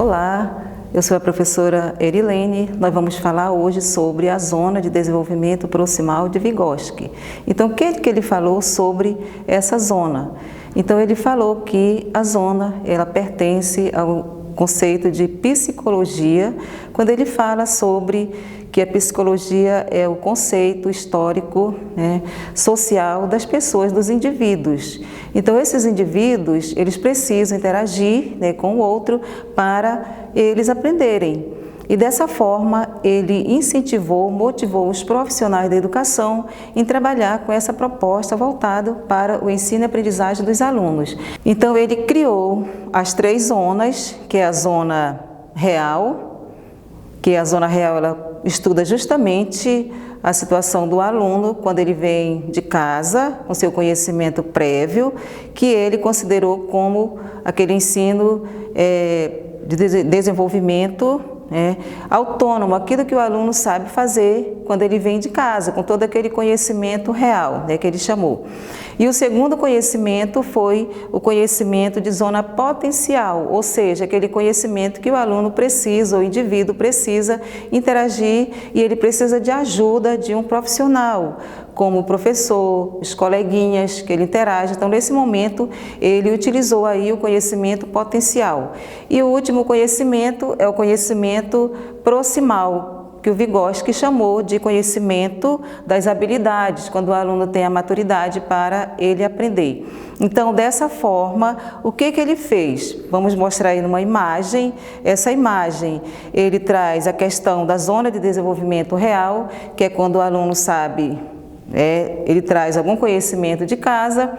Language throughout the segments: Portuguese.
Olá, eu sou a professora Erilene. Nós vamos falar hoje sobre a Zona de Desenvolvimento Proximal de Vygotsky. Então, o que ele falou sobre essa zona? Então, ele falou que a zona, ela pertence ao conceito de psicologia, quando ele fala sobre que a psicologia é o conceito histórico, social das pessoas, dos indivíduos. Então, esses indivíduos, eles precisam interagir, com o outro para eles aprenderem. E dessa forma, ele incentivou, motivou os profissionais da educação em trabalhar com essa proposta voltada para o ensino e aprendizagem dos alunos. Então, ele criou as 3 zonas, que é a zona real, ela estuda justamente a situação do aluno quando ele vem de casa, com seu conhecimento prévio, que ele considerou como aquele ensino de desenvolvimento autônomo, aquilo que o aluno sabe fazer quando ele vem de casa, com todo aquele conhecimento real, que ele chamou. E o segundo conhecimento foi o conhecimento de zona potencial, ou seja, aquele conhecimento que o aluno precisa, o indivíduo precisa interagir e ele precisa de ajuda de um profissional, como o professor, os coleguinhas que ele interage. Então, nesse momento, ele utilizou aí o conhecimento potencial. E o último conhecimento é o conhecimento proximal, que o Vygotsky chamou de conhecimento das habilidades, quando o aluno tem a maturidade para ele aprender. Então, dessa forma, o que ele fez? Vamos mostrar aí numa imagem. Essa imagem, ele traz a questão da zona de desenvolvimento real, que é quando o aluno sabe, ele traz algum conhecimento de casa,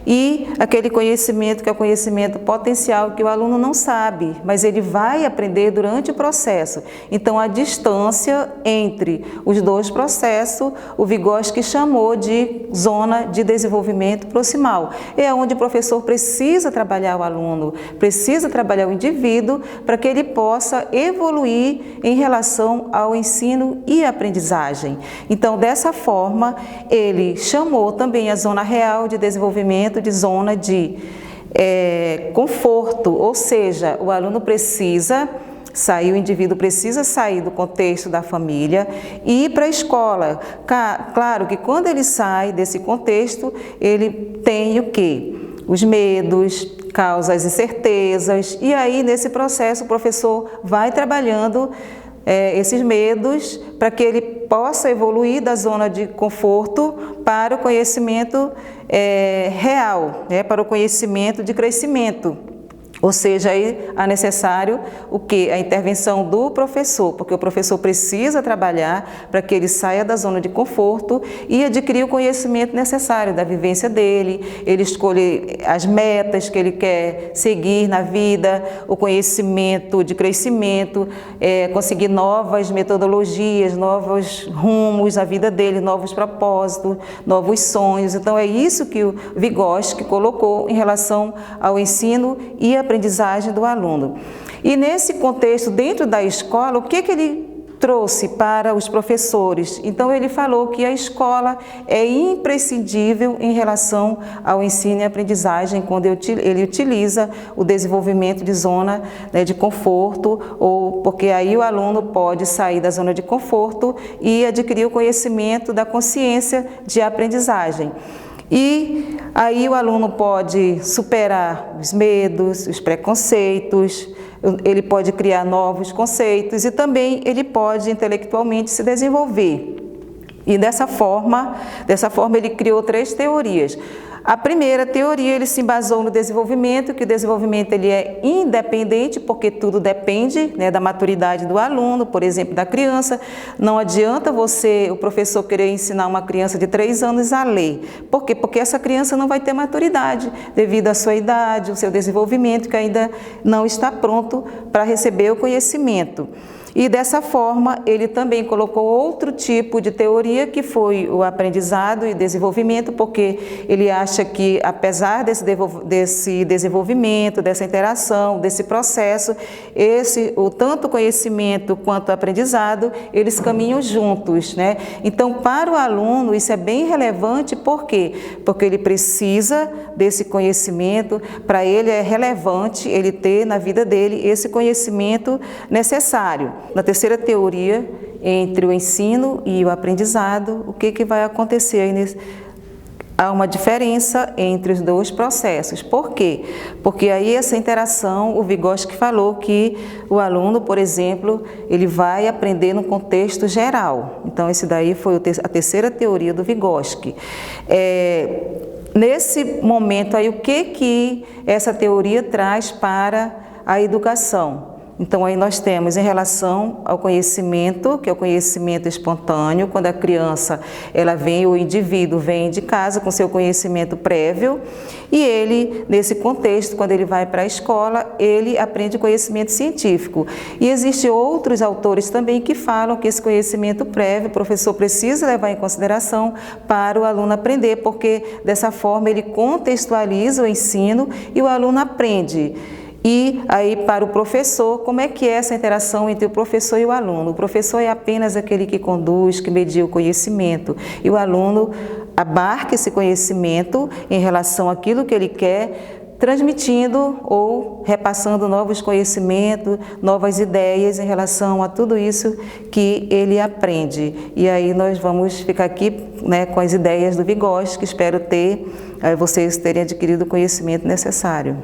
e aquele conhecimento que é o conhecimento potencial que o aluno não sabe, mas ele vai aprender durante o processo. Então, a distância entre os dois processos, o Vygotsky chamou de zona de desenvolvimento proximal. É onde o professor precisa trabalhar o aluno, precisa trabalhar o indivíduo para que ele possa evoluir em relação ao ensino e aprendizagem. Então, dessa forma, ele chamou também a zona real de desenvolvimento de zona de conforto, ou seja, o aluno precisa sair, o indivíduo precisa sair do contexto da família e ir para a escola. Claro que quando ele sai desse contexto, ele tem o quê? Os medos, causa as incertezas, e aí nesse processo o professor vai trabalhando esses medos para que ele possa evoluir da zona de conforto para o conhecimento real, para o conhecimento de crescimento. Ou seja, aí é necessário o quê? A intervenção do professor, porque o professor precisa trabalhar para que ele saia da zona de conforto e adquirir o conhecimento necessário da vivência dele, ele escolher as metas que ele quer seguir na vida, o conhecimento de crescimento, conseguir novas metodologias, novos rumos à vida dele, novos propósitos, novos sonhos. Então, é isso que o Vygotsky colocou em relação ao ensino e aprendizagem do aluno. E nesse contexto, dentro da escola, o que ele trouxe para os professores? Então, ele falou que a escola é imprescindível em relação ao ensino e aprendizagem, quando ele utiliza o desenvolvimento de zona de conforto, porque aí o aluno pode sair da zona de conforto e adquirir o conhecimento da consciência de aprendizagem. E aí o aluno pode superar os medos, os preconceitos, ele pode criar novos conceitos e também ele pode intelectualmente se desenvolver. E dessa forma ele criou 3 teorias. A primeira teoria, ele se embasou no desenvolvimento, que o desenvolvimento ele é independente, porque tudo depende da maturidade do aluno, por exemplo, da criança. Não adianta o professor, querer ensinar uma criança de 3 anos a ler. Por quê? Porque essa criança não vai ter maturidade, devido à sua idade, o seu desenvolvimento, que ainda não está pronto para receber o conhecimento. E dessa forma, ele também colocou outro tipo de teoria, que foi o aprendizado e desenvolvimento, porque ele acha que, apesar desse desenvolvimento, dessa interação, desse processo, o tanto conhecimento quanto o aprendizado, eles caminham juntos, né? Então, para o aluno, isso é bem relevante, por quê? Porque ele precisa desse conhecimento, para ele é relevante ele ter na vida dele esse conhecimento necessário. Na terceira teoria, entre o ensino e o aprendizado, o que vai acontecer aí? Há uma diferença entre os dois processos. Por quê? Porque aí essa interação, o Vygotsky falou que o aluno, por exemplo, ele vai aprender no contexto geral. Então, esse daí foi a terceira teoria do Vygotsky. Nesse momento aí, o que essa teoria traz para a educação? Então, aí nós temos em relação ao conhecimento, que é o conhecimento espontâneo, quando a criança, o indivíduo vem de casa com seu conhecimento prévio, e ele, nesse contexto, quando ele vai para a escola, ele aprende conhecimento científico. E existem outros autores também que falam que esse conhecimento prévio, o professor precisa levar em consideração para o aluno aprender, porque dessa forma ele contextualiza o ensino e o aluno aprende. E aí, para o professor, como é que é essa interação entre o professor e o aluno? O professor é apenas aquele que conduz, que media o conhecimento, e o aluno abarca esse conhecimento em relação àquilo que ele quer, transmitindo ou repassando novos conhecimentos, novas ideias em relação a tudo isso que ele aprende. E aí nós vamos ficar aqui, né, com as ideias do Vygotsky, espero vocês terem adquirido o conhecimento necessário.